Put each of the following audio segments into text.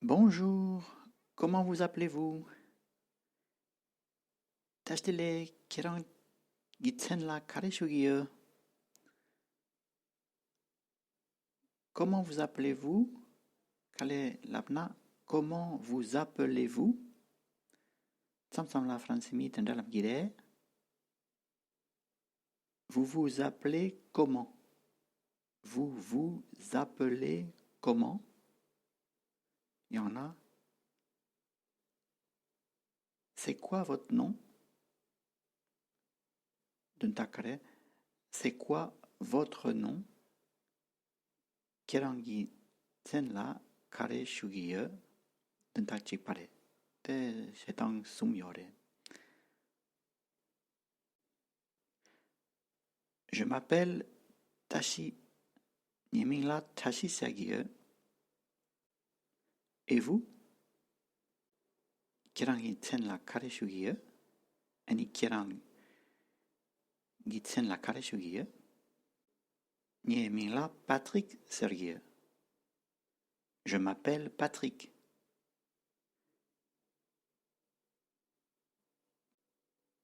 Bonjour, comment vous appelez-vous? Tashtele kirang gitsen la kareshugiye. Comment vous appelez-vous? Kale lapna, comment vous appelez-vous? Samsam la francimi tendalap gire. Vous vous appelez comment? Vous vous appelez comment? Il y en a. C'est quoi votre nom? Duntakare. C'est quoi votre nom? Kirangi tsenla kare shugiye. Duntakchik pare. Te shetang sumyore. Je m'appelle Tashi. Nyemingla Tashi Sagie. Et vous? Kirang gitsen la kareshugie. Ani kirang gitsen la kareshugie. Nyemingla Patrick Sergie. Je m'appelle Patrick.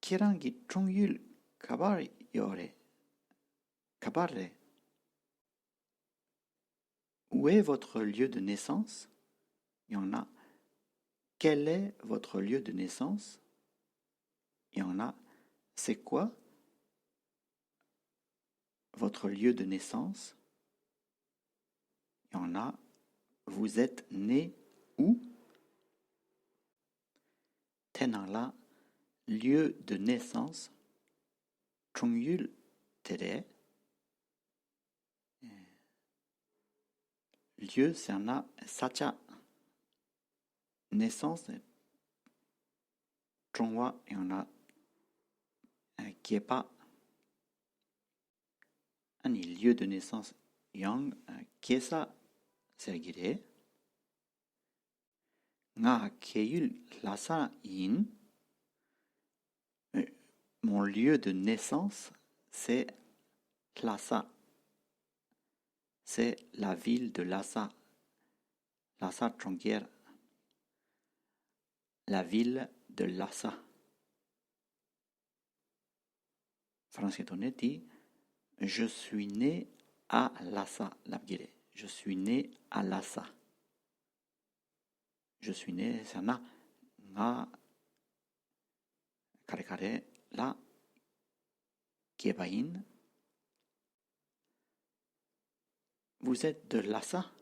Kirang gitronyul kabar yore. Kabarre. Où est votre lieu de naissance? Il y en a. Quel est votre lieu de naissance? Il y en a. C'est quoi votre lieu de naissance? Il y en a. Vous êtes né où? Tenala, lieu de naissance. Chongyul tere. Lieu, c'est un a sacha. Naissance, chongwa, et on a qui est pas un lieu de naissance. Yang, kiesa, sergire. Nga keyul lasa yin. Mon lieu de naissance, c'est Lhasa. C'est la ville de Lhasa. Lhasa Chonkier. La ville de Lhasa. Français Tonnet dit je suis né à Lhasa. Labgire. Je suis né à Lhasa. Je suis né, c'est un nga kare kare la kiebain. Vous êtes de Lhasa?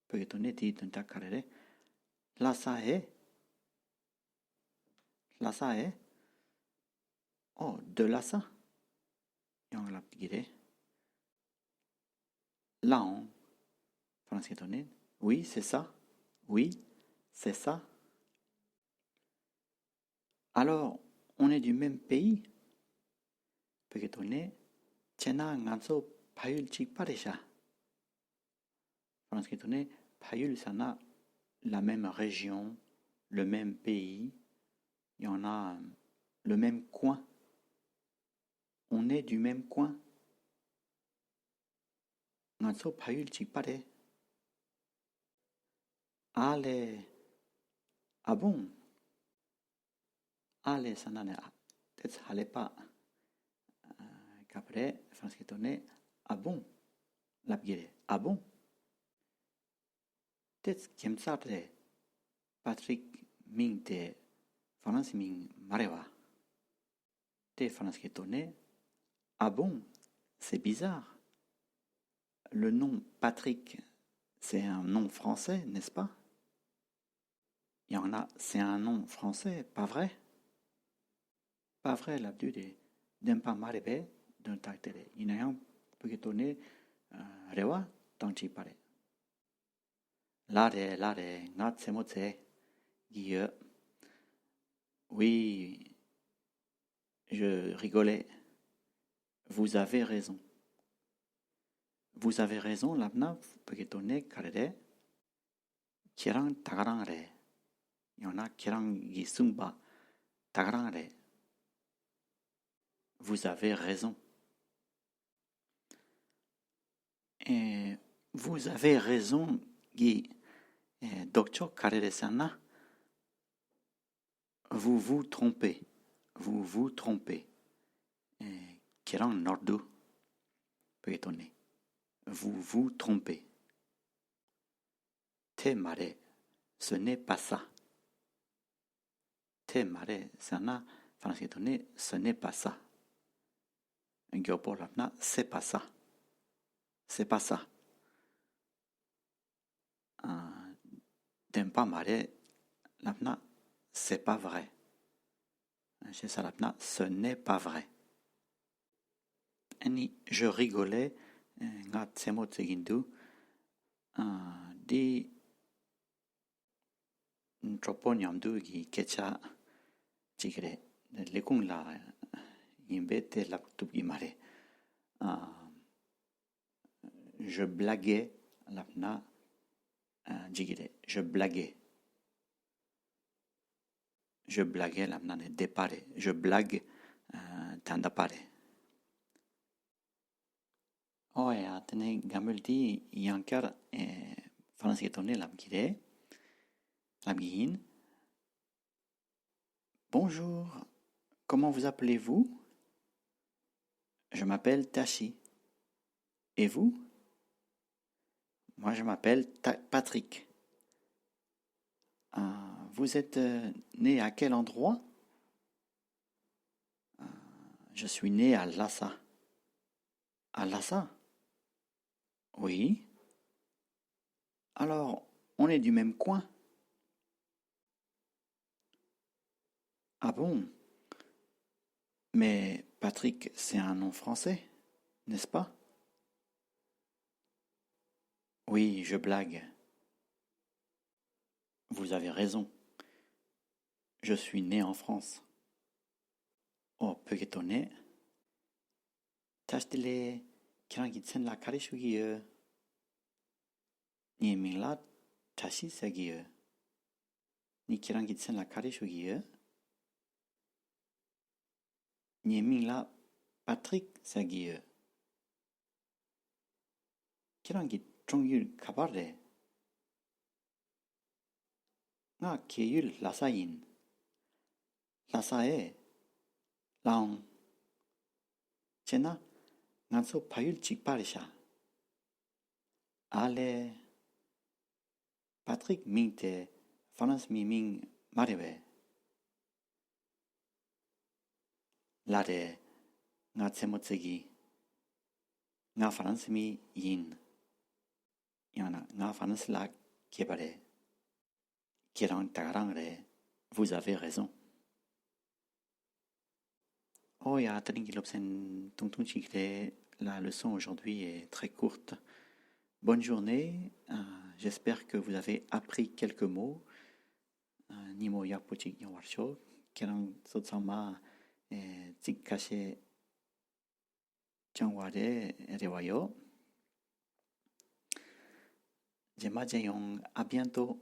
Peut-être dit d'un ta carré. Lhasa est. Lhasa est. Oh, de Lhasa. Yang la pigire. Là, français tonné. Oui, c'est ça. Oui, c'est ça. Alors, on est du même pays? Peut-être tonné. Tchena nganso payul chik paresha. Français tonné. Payul, ça n'a la même région, le même pays. Il y en a le même coin. On est du même coin. Nganso payul chik pare. Allez. Ah bon? Allez, ça n'en est pas. Peut-être allez pas. Qu'après, français tonné. Ah bon? L'abgire. Ah bon? Peut-être qu'il me Patrick Ming te France Ming Marewa. Te français tonné. Ah bon? C'est bizarre. Le nom Patrick, c'est un nom français, n'est-ce pas? Il y en a, c'est un nom français, pas vrai? Pas vrai, l'abdu d'un pas marébé, d'un tactélé. Il y a un peu tonné, rewa, tant chi pare. Lare, ngat semotse, guille. Oui, je rigolais. Vous avez raison. Vous avez raison, l'abna, peut tonné, carré. Kirang tagarang re. Il y en a kirang gisumba, tagarang re. Vous avez raison. Et vous avez raison, Guy. Dokcho karere-sana. Vous vous trompez. Vous vous trompez. Kirang nordu. Pegetone. Vous vous trompez. Te mare. Ce n'est pas ça. Te mare. Sana. Fanasgetone. Ce n'est pas ça. Gyopo lapna. C'est pas ça. C'est pas ça. Tempa mare. Lapna. C'est pas vrai. Chez ça lapna. Ce n'est pas vrai. Je rigolais. Nga tsemo tsegindu. Di tropo nyamdu gi kecha chigre. Lekung la imbete la tubi mare. Je blaguais lapna jigire. Je blaguais. Je blaguais lapna ne depare. Je blague tandapare. Tene gamulti yankar fransketone lamgire. Lamgin. Bonjour. Comment vous appelez-vous? Je m'appelle Tashi. Et vous? Moi, je m'appelle Patrick. Vous êtes né à quel endroit? Je suis né à Lhasa. À Lhasa? Oui. Alors, on est du même coin? Ah bon? Mais Patrick, c'est un nom français, n'est-ce pas? Oui, je blague. Vous avez raison. Je suis né en France. Oh, pegetone. Tashtele kirangitsen la karishugiye. Ni mingla tashi sagiye. Ni kirangitsen la karishugiye. Ni mingla Patrick sagiye. Kirangit chongyul kabare. Nga keyul lasayin. Lasae. Laong. Chena nganso payul chikparisha. Ale Patrick mingte fanas mi ming mariwe. Lare nga tsemotsegi. Nga fanas mi yin. Yana nga fanas la kebare. Kirang tagarangre. Vous avez raison. Tringilopsen tung chikle. La leçon aujourd'hui est très courte. Bonne journée. J'espère que vous avez appris quelques mots. Nimo yakpochik yawarsho. Kirang sotsama tsikashe changware rewayo. Jema jayong. À bientôt.